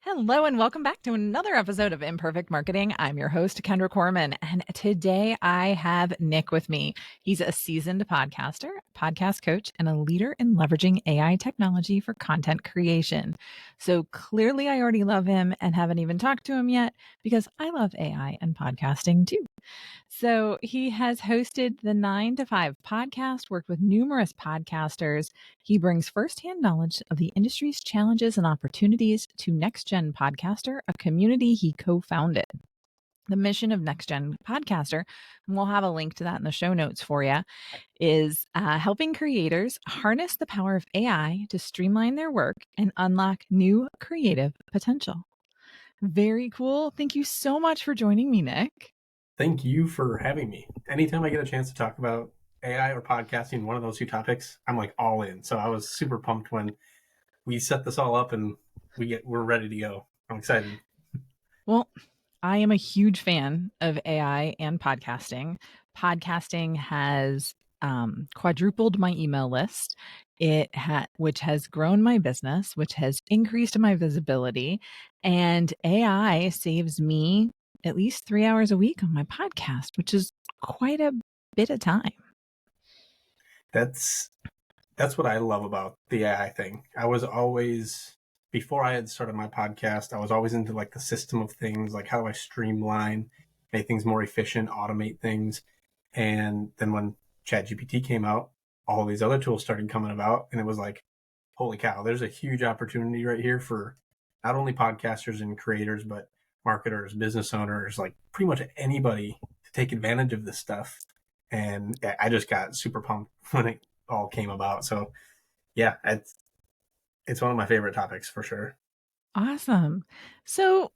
Hello and welcome back to another episode of Imperfect Marketing. I'm your host, Kendra Corman, and today I have Nick with me. He's a seasoned podcaster, podcast coach, and a leader in leveraging AI technology for content creation. So clearly I already love him and haven't even talked to him yet because I love AI and podcasting too. So he has hosted the 9 to 5 podcast, worked with numerous podcasters. He brings firsthand knowledge of the industry's challenges and opportunities to NextGen Podcaster, a community he co-founded. The mission of NextGen Podcaster, and we'll have a link to that in the show notes for you, is helping creators harness the power of AI to streamline their work and unlock new creative potential. Very cool. Thank you so much for joining me, Nick. Thank you for having me. Anytime I get a chance to talk about AI or podcasting, one of those two topics, I'm like all in. So I was super pumped when we set this all up and we're ready to go. I'm excited. Well, I am a huge fan of AI and podcasting. Podcasting has quadrupled my email list. Which has grown my business, which has increased my visibility, and AI saves me at least 3 hours a week on my podcast, which is quite a bit of time. That's what I love about the AI thing. I was always, before I had started my podcast, I was always into like the system of things, like how do I streamline, make things more efficient, automate things. And then when ChatGPT came out, all these other tools started coming about, and it was like, holy cow, there's a huge opportunity right here for not only podcasters and creators, but marketers, business owners, like pretty much anybody to take advantage of this stuff. And I just got super pumped when it all came about. So yeah, it's one of my favorite topics for sure. Awesome. So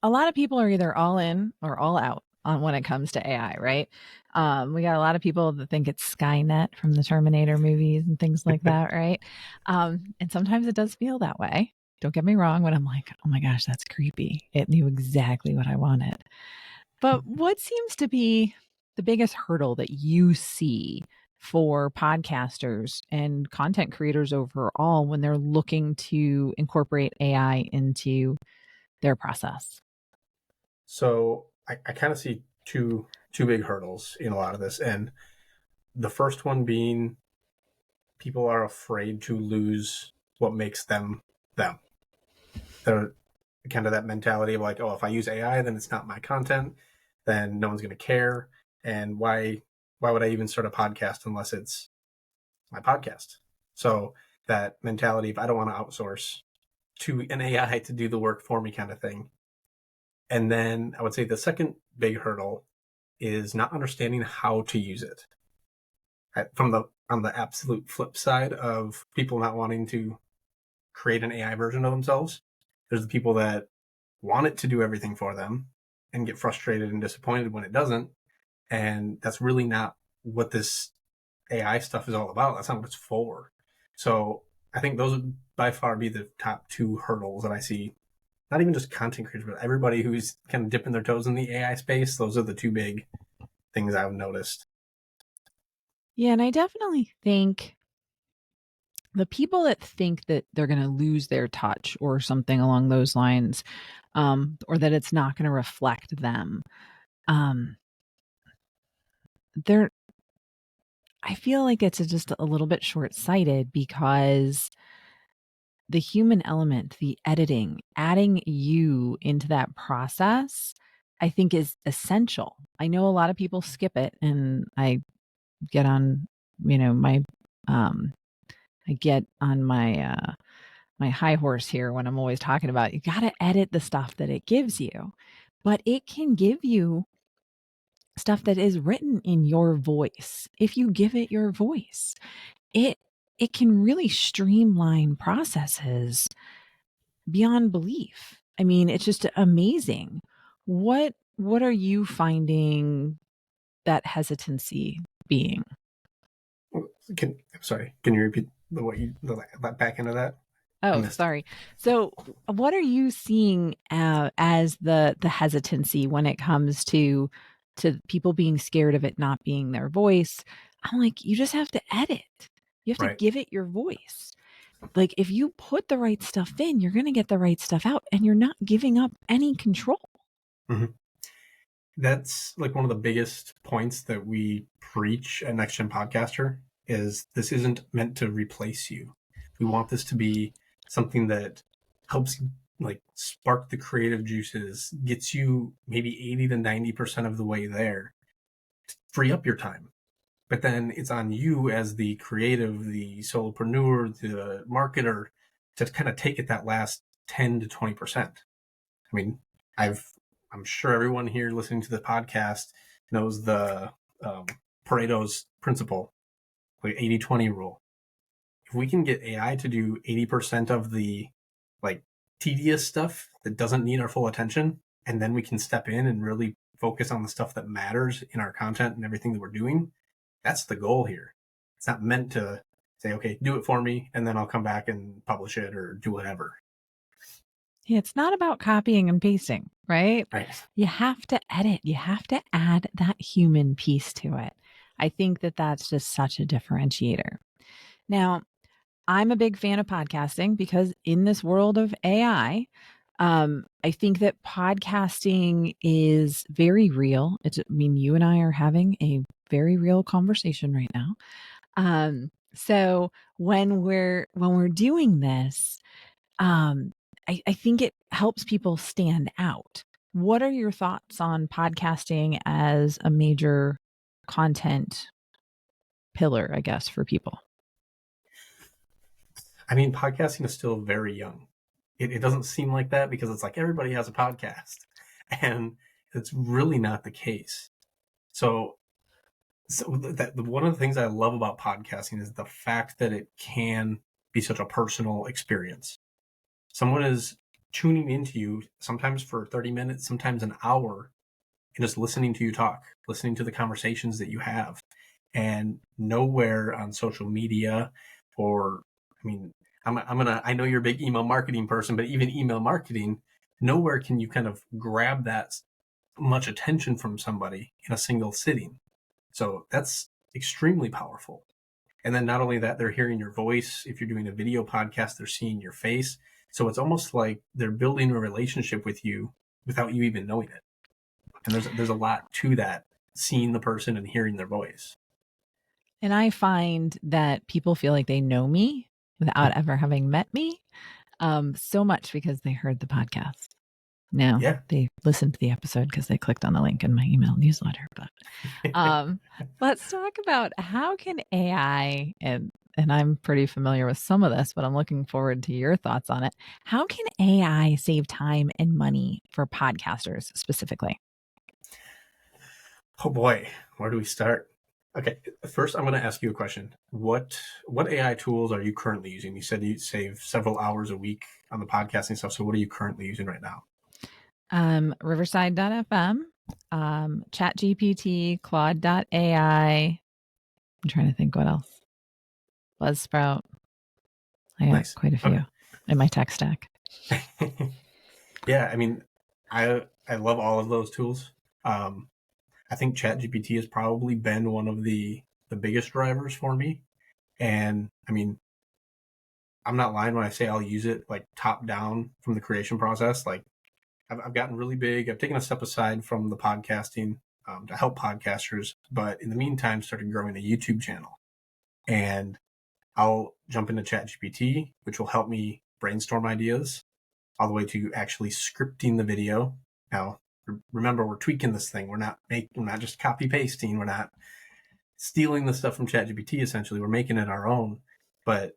a lot of people are either all in or all out on when it comes to AI, right? We got a lot of people that think it's Skynet from the Terminator movies and things like that, right? And sometimes it does feel that way. Don't get me wrong when I'm like, oh my gosh, that's creepy. It knew exactly what I wanted. But what seems to be the biggest hurdle that you see for podcasters and content creators overall when they're looking to incorporate AI into their process? So I kind of see two big hurdles in a lot of this. And the first one being people are afraid to lose what makes them them. They're kind of that mentality of like, oh, if I use AI, then it's not my content, then no one's going to care. And why would I even start a podcast unless it's my podcast? So that mentality of I don't want to outsource to an AI to do the work for me kind of thing. And then I would say the second big hurdle is not understanding how to use it. On the absolute flip side of people not wanting to create an AI version of themselves, there's the people that want it to do everything for them and get frustrated and disappointed when it doesn't. And that's really not what this AI stuff is all about. That's not what it's for. So I think those would by far be the top two hurdles that I see. Not even just content creators, but everybody who's kind of dipping their toes in the AI space. Those are the two big things I've noticed. Yeah, and I definitely think the people that think that they're going to lose their touch or something along those lines, or that it's not going to reflect them, um, they're. I feel like it's just a little bit short-sighted because the human element, the editing, adding you into that process, I think is essential. I know a lot of people skip it, and I get on, my I get on my high horse here when I'm always talking about you got to edit the stuff that it gives you, but it can give you stuff that is written in your voice. If you give it your voice, it it can really streamline processes beyond belief. I mean, it's just amazing. What are you finding that hesitancy being? Can you repeat the back end of that? I Oh, missed it. sorry. So, what are you seeing as the hesitancy when it comes to people being scared of it not being their voice? I'm like, you just have to edit. You have to Right. give it your voice. Like if you put the right stuff in, you're going to get the right stuff out and you're not giving up any control. Mm-hmm. That's like one of the biggest points that we preach at NextGen Podcaster is this isn't meant to replace you. We want this to be something that helps like spark the creative juices, gets you maybe 80 to 90% of the way there, free up your time. But then it's on you as the creative, the solopreneur, the marketer to kind of take it that last 10 to 20%. I mean, I'm sure everyone here listening to the podcast knows the um, Pareto's principle, like 80-20 rule. If we can get AI to do 80% of the like tedious stuff that doesn't need our full attention, and then we can step in and really focus on the stuff that matters in our content and everything that we're doing, that's the goal here. It's not meant to say, okay, do it for me, and then I'll come back and publish it or do whatever. It's not about copying and pasting, right? Right. You have to edit, you have to add that human piece to it. I think that that's just such a differentiator. Now, I'm a big fan of podcasting because in this world of AI, I think that podcasting is very real. I mean, you and I are having a very real conversation right now. So when we're doing this, um, I think it helps people stand out. What are your thoughts on podcasting as a major content pillar, I guess, for people? I mean, podcasting is still very young. It doesn't seem like that because it's like everybody has a podcast, and it's really not the case. So, that one of the things I love about podcasting is the fact that it can be such a personal experience. Someone is tuning into you sometimes for 30 minutes, sometimes an hour, and just listening to you talk, listening to the conversations that you have. And nowhere on social media or, I mean, I know you're a big email marketing person, but even email marketing, nowhere can you kind of grab that much attention from somebody in a single sitting. So that's extremely powerful. And then not only that, they're hearing your voice. If you're doing a video podcast, they're seeing your face. So it's almost like they're building a relationship with you without you even knowing it. And there's a lot to that, seeing the person and hearing their voice. And I find that people feel like they know me without ever having met me, so much because they heard the podcast. Now Yeah. they listened to the episode because they clicked on the link in my email newsletter. But let's talk about how can AI and I'm pretty familiar with some of this, but I'm looking forward to your thoughts on it. How can AI save time and money for podcasters specifically? Oh boy, where do we start? Okay, first I'm going to ask you a question. What AI tools are you currently using? You said you save several hours a week on the podcasting stuff. So what are you currently using right now? Riverside.fm, ChatGPT, Claude AI. I'm trying to think what else. Buzzsprout. I got Nice. quite a Okay. few in my tech stack. Yeah, I mean, I love all of those tools. I think ChatGPT has probably been one of the biggest drivers for me. And I mean, I'm not lying when I say I'll use it like top down from the creation process. Like I've gotten really big. I've taken a step aside from the podcasting to help podcasters, but in the meantime, started growing a YouTube channel. And I'll jump into ChatGPT, which will help me brainstorm ideas, all the way to actually scripting the video. Now, remember, we're tweaking this thing. We're not just copy pasting. We're not stealing the stuff from ChatGPT. Essentially, we're making it our own. But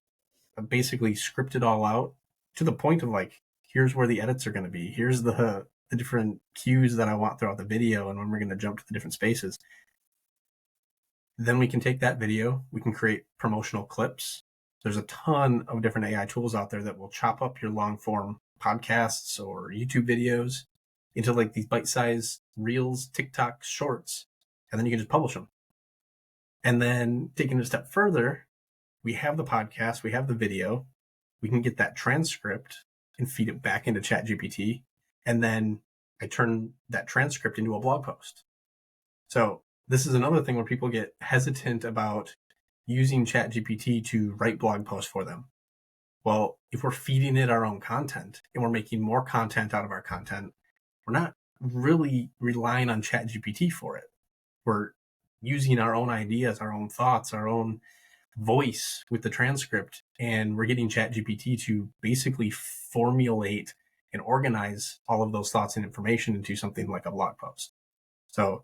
basically, script it all out to the point of like, here's where the edits are going to be. Here's the different cues that I want throughout the video, and when we're going to jump to the different spaces. Then we can take that video. We can create promotional clips. There's a ton of different AI tools out there that will chop up your long form podcasts or YouTube videos into like these bite-sized reels, TikTok shorts, and then you can just publish them. And then taking it a step further, we have the podcast, we have the video, we can get that transcript and feed it back into ChatGPT, and then I turn that transcript into a blog post. So this is another thing where people get hesitant about using ChatGPT to write blog posts for them. Well, if we're feeding it our own content and we're making more content out of our content, we're not really relying on ChatGPT for it. We're using our own ideas, our own thoughts, our own voice with the transcript, and we're getting ChatGPT to basically formulate and organize all of those thoughts and information into something like a blog post. So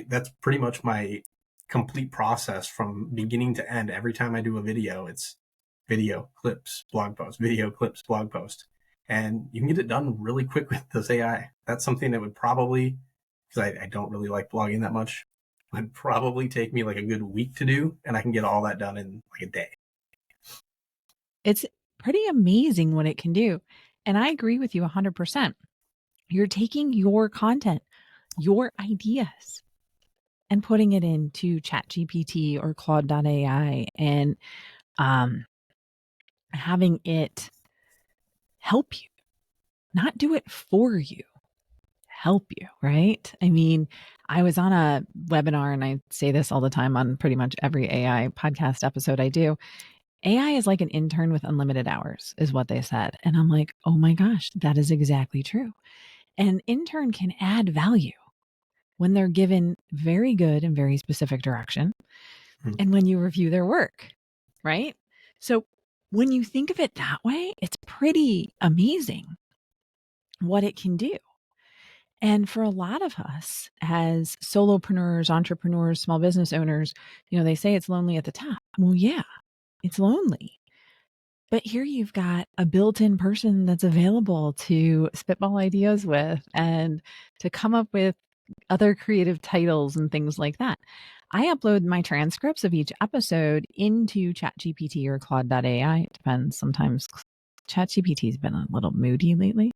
that's pretty much my complete process from beginning to end. Every time I do a video, it's video clips, blog post, video clips, blog post. And you can get it done really quick with this AI. That's something that would probably, because I don't really like blogging that much, would probably take me like a good week to do. And I can get all that done in like a day. It's pretty amazing what it can do. And I agree with you 100%. You're taking your content, your ideas, and putting it into ChatGPT or Claude AI and having it help you, not do it for you, help you, right? I mean, I was on a webinar, and I say this all the time on pretty much every AI podcast episode I do. AI is like an intern with unlimited hours, is what they said. And I'm like, oh my gosh, that is exactly true. An intern can add value when they're given very good and very specific direction, Mhm. and when you review their work, right? So when you think of it that way, it's pretty amazing what it can do. And for a lot of us as solopreneurs, entrepreneurs, small business owners, they say it's lonely at the top. Well, yeah, it's lonely. But here you've got a built-in person that's available to spitball ideas with and to come up with other creative titles and things like that. I upload my transcripts of each episode into ChatGPT or Claude AI. It depends. Sometimes ChatGPT's been a little moody lately.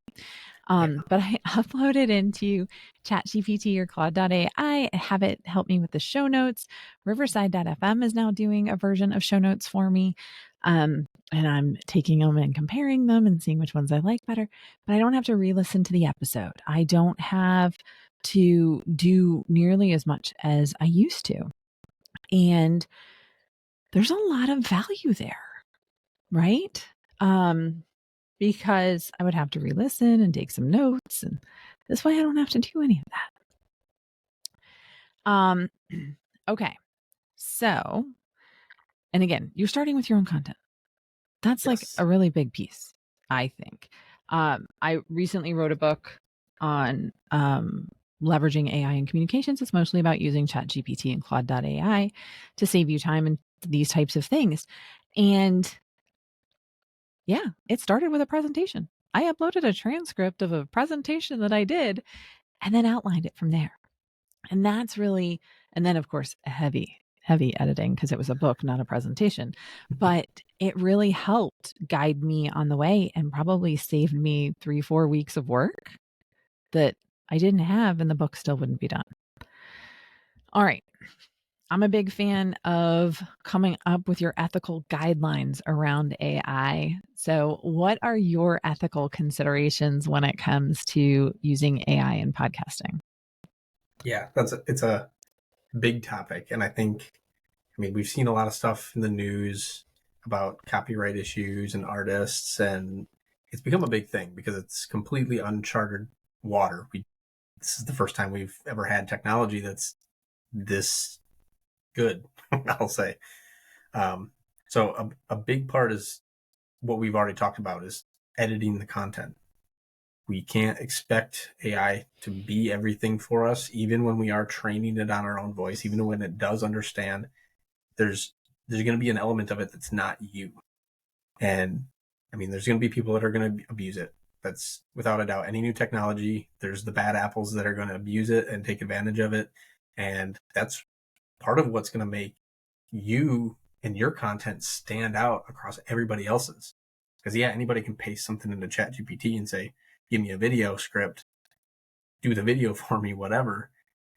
Yeah. But I upload it into ChatGPT or Claude AI, have it help me with the show notes. Riverside.fm is now doing a version of show notes for me. And I'm taking them and comparing them and seeing which ones I like better. But I don't have to re-listen to the episode. I don't have to do nearly as much as I used to. And there's a lot of value there, right? Because I would have to re-listen and take some notes, and this way I don't have to do any of that. Okay. So, and again, you're starting with your own content. That's like Yes. a really big piece, I think. I recently wrote a book on leveraging AI in communications. It's mostly about using ChatGPT and Claude AI to save you time and these types of things. And yeah, it started with a presentation. I uploaded a transcript of a presentation that I did and then outlined it from there. And that's really, and then of course, heavy editing because it was a book, not a presentation. But it really helped guide me on the way and probably saved me 3-4 weeks of work that I didn't have, and the book still wouldn't be done. All right. I'm a big fan of coming up with your ethical guidelines around AI. So, what are your ethical considerations when it comes to using AI in podcasting? Yeah, it's a big topic. And I mean, we've seen a lot of stuff in the news about copyright issues and artists, and it's become a big thing because it's completely uncharted water. This is the first time we've ever had technology that's this good, I'll say. So a big part is what we've already talked about is editing the content. We can't expect AI to be everything for us, even when we are training it on our own voice, even when it does understand. There's going to be an element of it that's not you. And I mean, there's going to be people that are going to abuse it. That's without a doubt. Any new technology, there's the bad apples that are going to abuse it and take advantage of it. And that's part of what's going to make you and your content stand out across everybody else's. Because yeah, anybody can paste something into ChatGPT and say, give me a video script, do the video for me, whatever.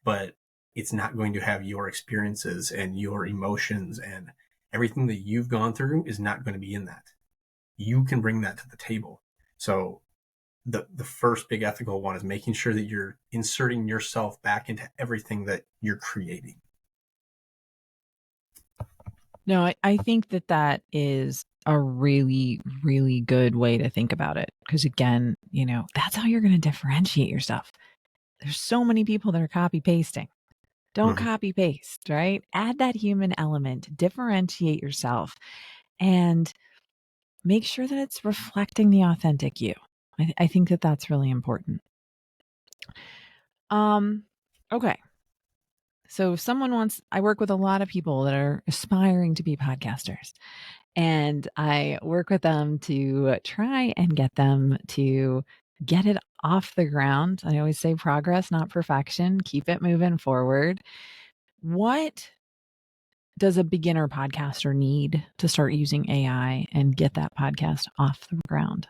But it's not going to have your experiences and your emotions, and everything that you've gone through is not going to be in that. You can bring that to the table. So the first big ethical one is making sure that you're inserting yourself back into everything that you're creating. No, I think that is a really, really good way to think about it. Because again, that's how you're going to differentiate yourself. There's so many people that are copy pasting. Don't Mhm. copy paste, right? Add that human element, differentiate yourself, and make sure that it's reflecting the authentic you. I think that that's really important. Um, okay. So if someone wants, I work with a lot of people that are aspiring to be podcasters, and I work with them to try and get them to get it off the ground. I always say progress, not perfection. Keep it moving forward. What does a beginner podcaster need to start using AI and get that podcast off the ground?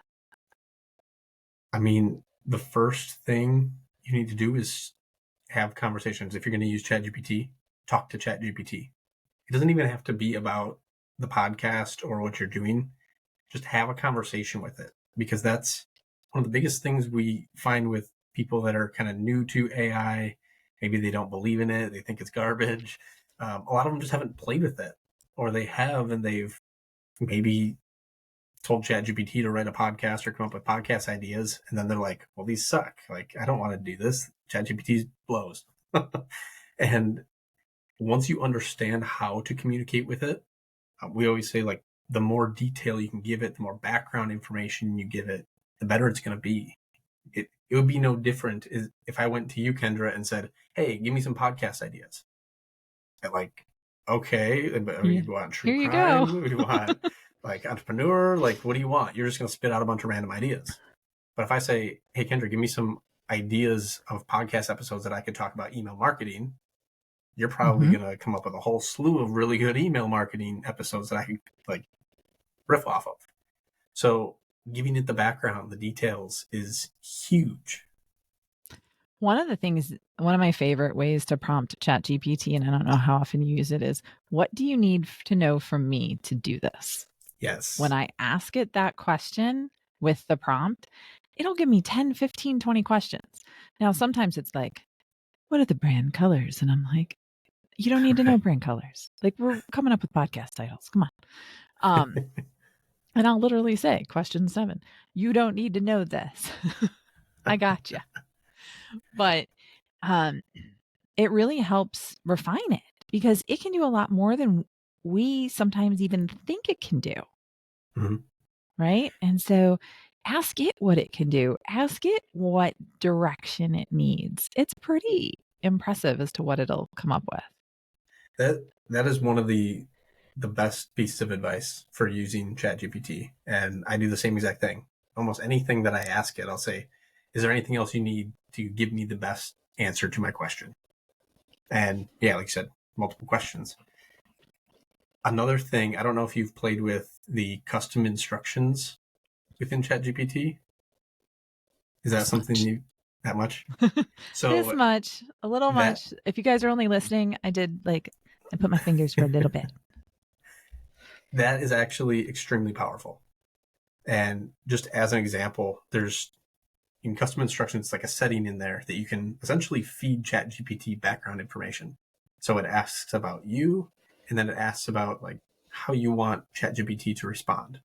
I mean, the first thing you need to do is have conversations. If you're going to use ChatGPT, talk to ChatGPT. It doesn't even have to be about the podcast or what you're doing. Just have a conversation with it, because that's one of the biggest things we find with people that are kind of new to AI. Maybe they don't believe in it. They think it's garbage. A lot of them just haven't played with it, or they have, and they've maybe told ChatGPT to write a podcast or come up with podcast ideas, and then they're like, "Well, these suck. Like, I don't want to do this. ChatGPT blows." And once you understand how to communicate with it, we always say, like, the more detail you can give it, the more background information you give it, the better it's going to be. It would be no different if I went to you, Kendra, and said, "Hey, give me some podcast ideas." And like, okay, Yeah. you want true Here you go. crime? You want like entrepreneur? Like, what do you want? You're just going to spit out a bunch of random ideas. But if I say, "Hey, Kendra, give me some ideas of podcast episodes that I could talk about email marketing," you're probably Mhm. going to come up with a whole slew of really good email marketing episodes that I could like riff off of. So giving it the background, the details is huge. One of my favorite ways to prompt ChatGPT, and I don't know how often you use it, is what do you need to know from me to do this? When Yes. I ask it that question with the prompt, it'll give me 10, 15, 20 questions. Now, sometimes it's like, what are the brand colors? And I'm like, you don't need to know Right. brand colors. Like, we're coming up with podcast titles. Come on. Um, and I'll literally say, question 7, you don't need to know this. I got you. But um, it really helps refine it because it can do a lot more than we sometimes even think it can do. Mhm. Right. And so ask it what it can do, ask it what direction it needs. It's pretty impressive as to what it'll come up with. That is one of the best pieces of advice for using ChatGPT. And I do the same exact thing. Almost anything that I ask it, I'll say, "Is there anything else you need to give me the best answer to my question?" And yeah, like you said, multiple questions. Another thing, I don't know if you've played with the custom instructions within ChatGPT. Is that This something much. you that much? This So much, a little that much. If you guys are only listening, I put my fingers for a little bit. that is actually extremely powerful. And just as an example, there's in custom instructions like a setting in there that you can essentially feed ChatGPT background information. So it asks about you, and then it asks about like how you want ChatGPT to respond.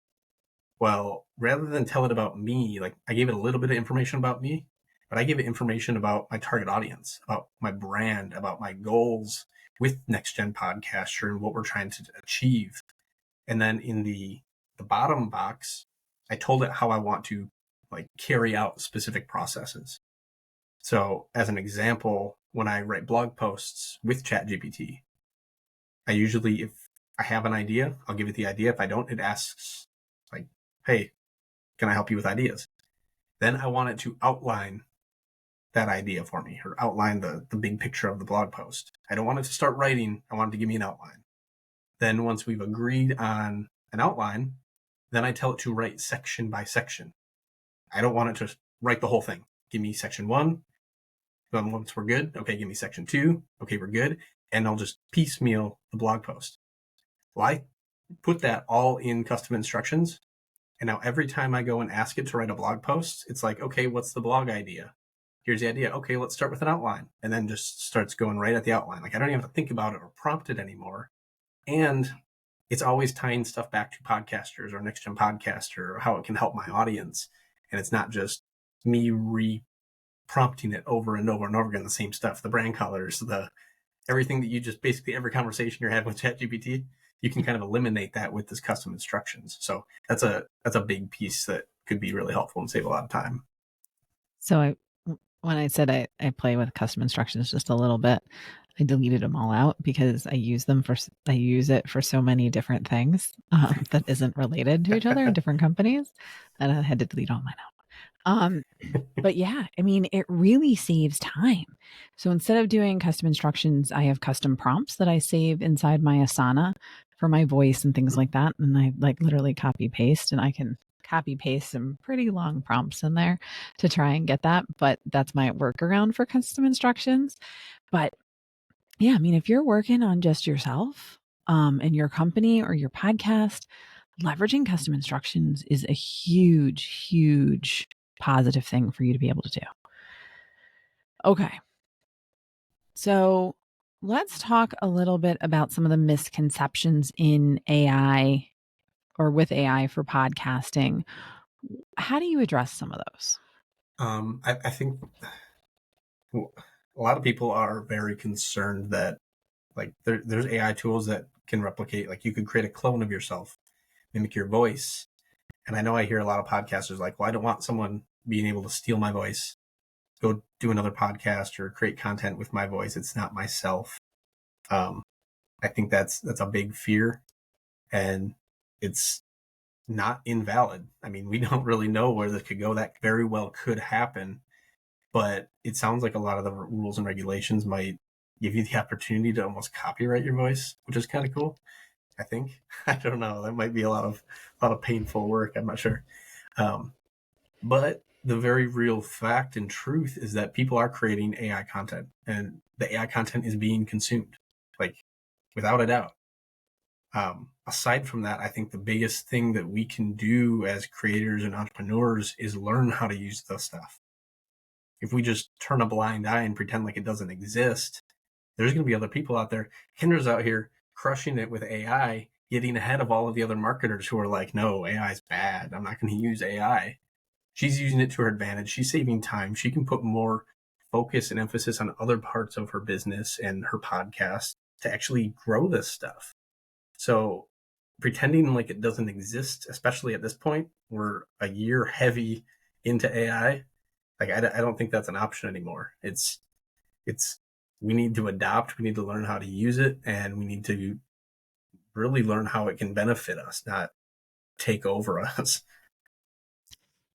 Well, rather than tell it about me, like I gave it a little bit of information about me, but I gave it information about my target audience, about my brand, about my goals with NextGen Podcaster and what we're trying to achieve. And then in the bottom box, I told it how I want to like carry out specific processes. So as an example, when I write blog posts with ChatGPT, I usually, if I have an idea, I'll give it the idea. If I don't, it asks like, "Hey, can I help you with ideas?" Then I want it to outline that idea for me, or outline the big picture of the blog post. I don't want it to start writing. I want it to give me an outline. Then once we've agreed on an outline, then I tell it to write section by section. I don't want it to write the whole thing. Give me section 1. Then once we're good, okay, give me section 2. Okay, we're good. And I'll just piecemeal the blog post. Well, I put that all in custom instructions. And now every time I go and ask it to write a blog post, it's like, okay, what's the blog idea? Here's the idea. Okay, let's start with an outline. And then just starts going right at the outline. Like I don't even have to think about it or prompt it anymore. And it's always tying stuff back to podcasters or NextGen Podcaster or how it can help my audience. And it's not just me prompting it over and over and over again, the same stuff, the brand colors, the everything that you just basically every conversation you're having with ChatGPT, you can kind of eliminate that with this custom instructions. So that's a big piece that could be really helpful and save a lot of time. So when I said I play with custom instructions just a little bit, I deleted them all out because I use it for so many different things that isn't related to each other in different companies, and I had to delete all mine out. But yeah, I mean, it really saves time. So instead of doing custom instructions, I have custom prompts that I save inside my Asana for my voice and things like that. And I like literally copy paste, and I can copy paste some pretty long prompts in there to try and get that. But that's my workaround for custom instructions. But yeah, I mean, if you're working on just yourself, in your company or your podcast, leveraging custom instructions is a huge, huge positive thing for you to be able to do. Okay. So let's talk a little bit about some of the misconceptions in AI or with AI for podcasting. How do you address some of those? I think a lot of people are very concerned that like there's AI tools that can replicate, like you could create a clone of yourself, mimic your voice. And I know I hear a lot of podcasters like, well, I don't want someone being able to steal my voice, go do another podcast or create content with my voice. It's not myself. Um, I think that's a big fear, and it's not invalid. I mean, we don't really know where this could go. That very well could happen, but it sounds like a lot of the rules and regulations might give you the opportunity to almost copyright your voice, which is kind of cool. I think. I don't know. That might be a lot of painful work. I'm not sure. Um, but the very real fact and truth is that people are creating AI content, and the AI content is being consumed, like without a doubt. Aside from that, I think the biggest thing that we can do as creators and entrepreneurs is learn how to use the stuff. If we just turn a blind eye and pretend like it doesn't exist, there's going to be other people out there. Kendra's out here crushing it with AI, getting ahead of all of the other marketers who are like, no, AI is bad. I'm not going to use AI. She's using it to her advantage. She's saving time. She can put more focus and emphasis on other parts of her business and her podcast to actually grow this stuff. So pretending like it doesn't exist, especially at this point, we're a year heavy into AI. Like I don't think that's an option anymore. It's we need to adopt. We need to learn how to use it, and we need to really learn how it can benefit us, not take over us.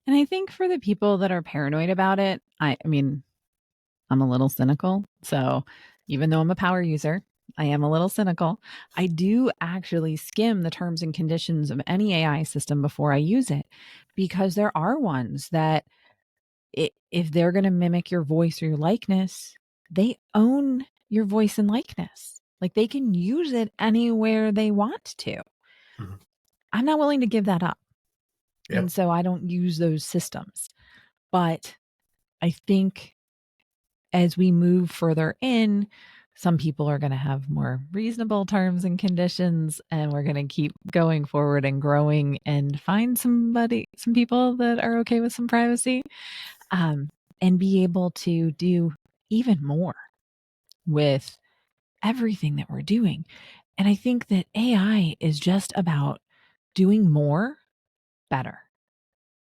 And I think for the people that are paranoid about it, I mean, I'm a little cynical. So even though I'm a power user, I am a little cynical. I do actually skim the terms and conditions of any AI system before I use it, because there are ones that if they're going to mimic your voice or your likeness, they own your voice and likeness. Like they can use it anywhere they want to. Mhm. I'm not willing to give that up. And Yep. so I don't use those systems. But I think as we move further in, some people are going to have more reasonable terms and conditions, and we're going to keep going forward and growing and find some people that are okay with some privacy, and be able to do even more with everything that we're doing. And I think that AI is just about doing more better.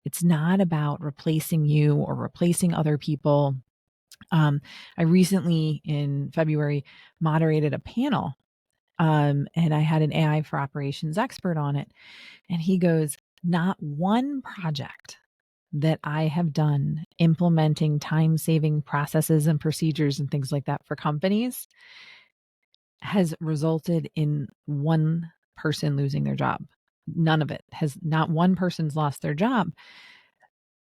It's not about replacing you or replacing other people. I recently, in February, moderated a panel, and I had an AI for operations expert on it. And he goes, not one project that I have done implementing time saving processes and procedures and things like that for companies has resulted in one person losing their job. None of it has, not one person's lost their job.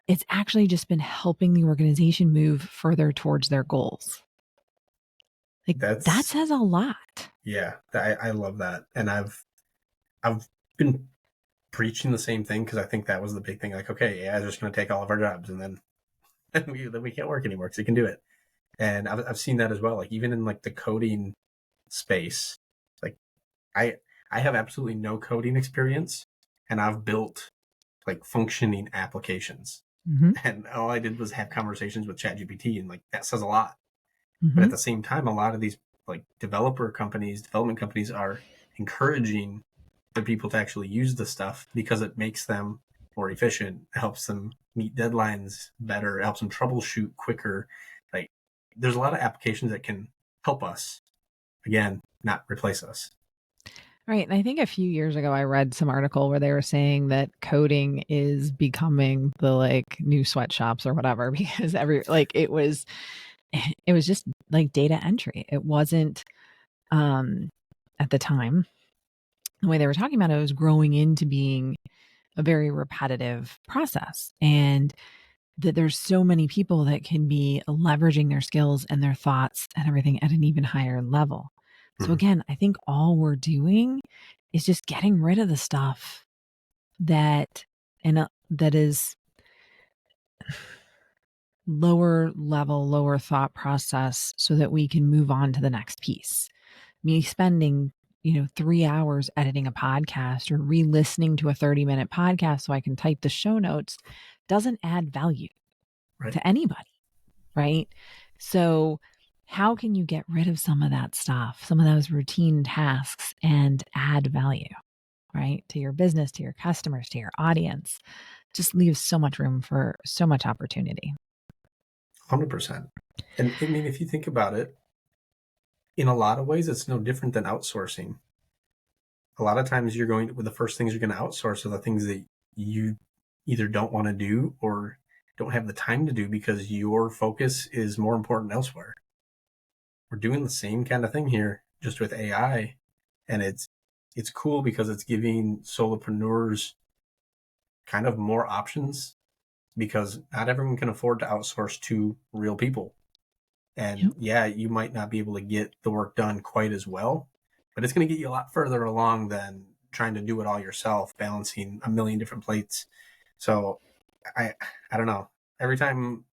It's actually just been helping the organization move further towards their goals. Like that That's says a lot. yeah. I love that, and I've been preaching the same thing because I think that was the big thing. Like, okay, AI is just going to take all of our jobs, and then we can't work anymore because it can do it. And I've seen that as well. Like even in like the coding space, like I I have absolutely no coding experience, and I've built like functioning applications. Mm-hmm. And all I did was have conversations with ChatGPT, and like that says a lot. But Mm-hmm. at the same time, a lot of these like development companies are encouraging the people to actually use the stuff because it makes them more efficient, helps them meet deadlines better, helps them troubleshoot quicker. Like there's a lot of applications that can help us, again, not replace us. Right. And I think a few years ago, I read some article where they were saying that coding is becoming the like new sweatshops or whatever, because it was just like data entry. It wasn't, um, at the time, the way they were talking about it was growing into being a very repetitive process. And that there's so many people that can be leveraging their skills and their thoughts and everything at an even higher level. So Mhm. again, I think all we're doing is just getting rid of the stuff that that is lower level, lower thought process so that we can move on to the next piece. Me spending, 3 hours editing a podcast or re-listening to a 30-minute podcast so I can type the show notes doesn't add value Right. to anybody. Right. So, how can you get rid of some of that stuff, some of those routine tasks, and add value, right, to your business, to your customers, to your audience? Just leaves so much room for so much opportunity. 100%. And I mean, if you think about it, in a lot of ways, it's no different than outsourcing. A lot of times the first things you're going to outsource are the things that you either don't want to do or don't have the time to do because your focus is more important elsewhere. We're doing the same kind of thing here, just with AI. And it's cool because it's giving solopreneurs kind of more options because not everyone can afford to outsource to real people. And Yep. yeah, you might not be able to get the work done quite as well, but it's going to get you a lot further along than trying to do it all yourself, balancing a million different plates. So I I don't know. Every time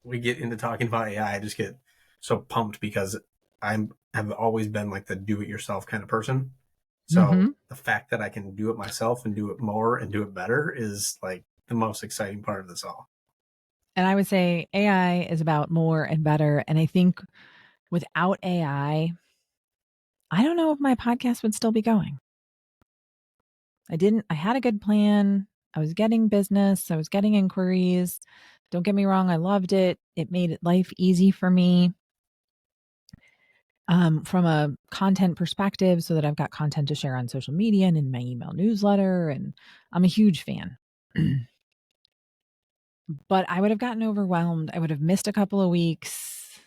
we get into talking about AI, I just get so pumped because have always been like the do it yourself kind of person. So Mm-hmm. the fact that I can do it myself and do it more and do it better is like the most exciting part of this all. And I would say AI is about more and better. And I think without I don't know if my podcast would still be going. I had a good plan. I was getting business, I was getting inquiries. Don't get me wrong, I loved it. It made life easy for me. From a content perspective, so that I've got content to share on social media and in my email newsletter. And I'm a huge fan. But I would have gotten overwhelmed. I would have missed a couple of weeks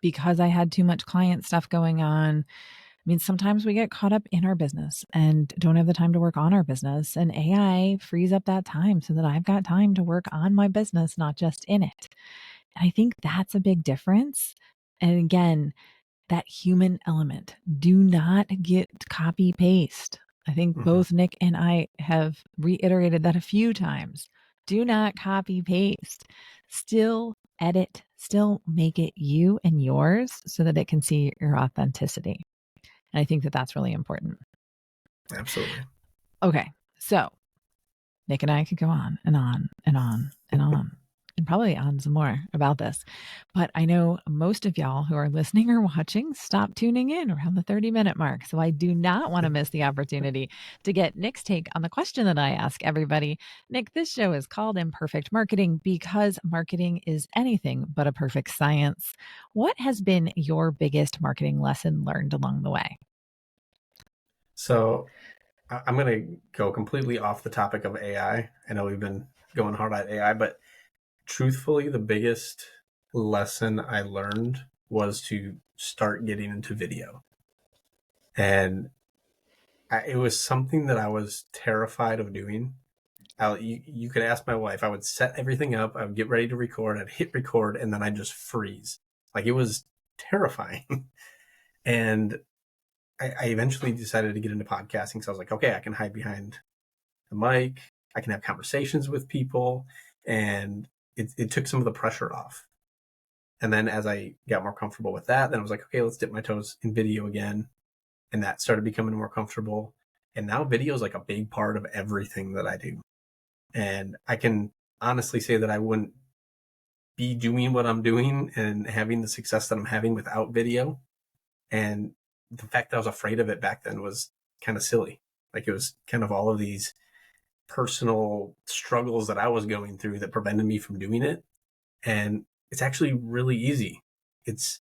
because I had too much client stuff going on. I mean, sometimes we get caught up in our business and don't have the time to work on our business. And AI frees up that time so that I've got time to work on my business, not just in it. And I think that's a big difference. And again, that human element. Do not get copy paste. I think Mm-hmm. both Nick and I have reiterated that a few times. Do not copy paste. Still edit, still make it you and yours so that it can see your authenticity. And I think that that's really important. Absolutely. Okay. So Nick and I could go on and on and on and on and probably on some more about this. But I know most of y'all who are listening or watching stop tuning in around the 30-minute mark. So I do not want to miss the opportunity to get Nick's take on the question that I ask everybody. Nick, this show is called Imperfect Marketing because marketing is anything but a perfect science. What has been your biggest marketing lesson learned along the way? So I'm going to go completely off the topic of AI. I know we've been going hard on AI, but truthfully, the biggest lesson I learned was to start getting into video. And it was something that I was terrified of doing. You could ask my wife. I would set everything up. I would get ready to record. I'd hit record, and then I'd just freeze. Like it was terrifying. And I eventually decided to get into podcasting. So I was like, okay, I can hide behind the mic. I can have conversations with people, and it took some of the pressure off. And then as I got more comfortable with that, then I was like, okay, let's dip my toes in video again, and that started becoming more comfortable. And now video is like a big part of everything that I do. And I can honestly say that I wouldn't be doing what I'm doing and having the success that I'm having without video. And the fact that I was afraid of it back then was kind of silly. Like, it was kind of all of these personal struggles that I was going through that prevented me from doing it. And it's actually really easy. It's,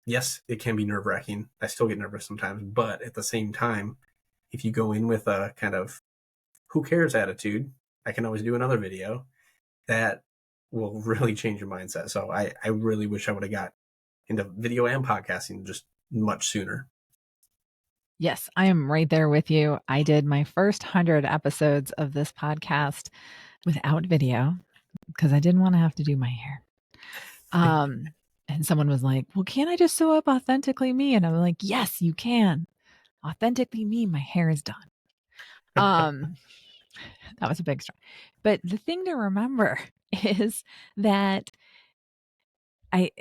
yes, it can be nerve wracking. I still get nervous sometimes, but at the same time, if you go in with a kind of who cares attitude, I can always do another video, that will really change your mindset. So I really wish I would have got into video and podcasting just much sooner. Yes, I am right there with you. I did my first 100 episodes of this podcast without video because I didn't want to have to do my hair. And someone was like, well, can't I just sew up authentically me? And I'm like, yes, you can. Authentically me, my hair is done. That was a big struggle. But the thing to remember is that I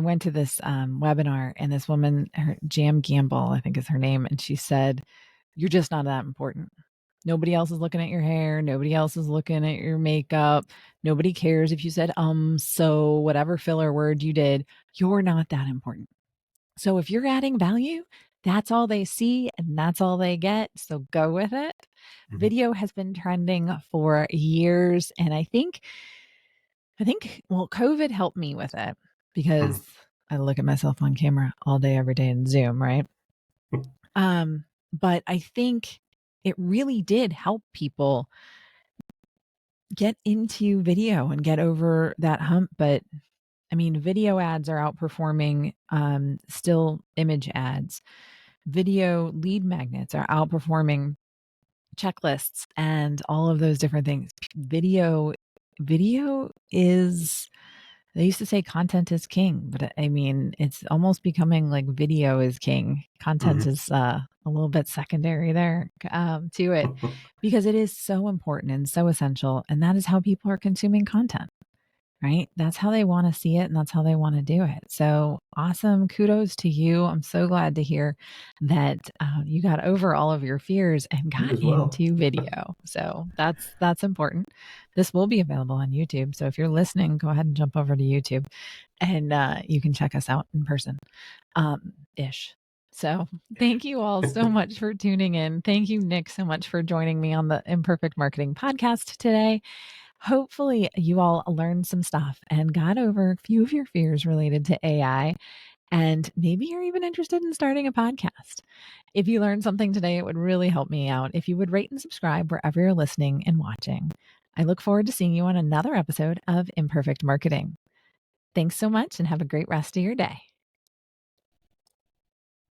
went to this webinar, and this woman, her Jam Gamble, I think is her name, and she said, "You're just not that important. Nobody else is looking at your hair. Nobody else is looking at your makeup. Nobody cares if you said so whatever filler word you did. You're not that important. So if you're adding value, that's all they see and that's all they get. So go with it." Mm-hmm. Video has been trending for years, and I think well, COVID helped me with it because I look at myself on camera all day, every day in Zoom, right? But I think it really did help people get into video and get over that hump. But I mean, video ads are outperforming still image ads. Video lead magnets are outperforming checklists and all of those different things. Video is, they used to say content is king, but I mean, it's almost becoming like video is king. Content is a little bit secondary there to it, because it is so important and so essential. And that is how people are consuming content, right? That's how they want to see it and that's how they want to do it. So awesome. Kudos to you. I'm so glad to hear that you got over all of your fears and You got as well. into video. So that's important. This will be available on YouTube. So if you're listening, go ahead and jump over to YouTube and you can check us out in person ish. So thank you all so much for tuning in. Thank you, Nick, so much for joining me on the Imperfect Marketing podcast today. Hopefully you all learned some stuff and got over a few of your fears related to AI. And maybe you're even interested in starting a podcast. If you learned something today, it would really help me out if you would rate and subscribe wherever you're listening and watching. I look forward to seeing you on another episode of Imperfect Marketing. Thanks so much and have a great rest of your day.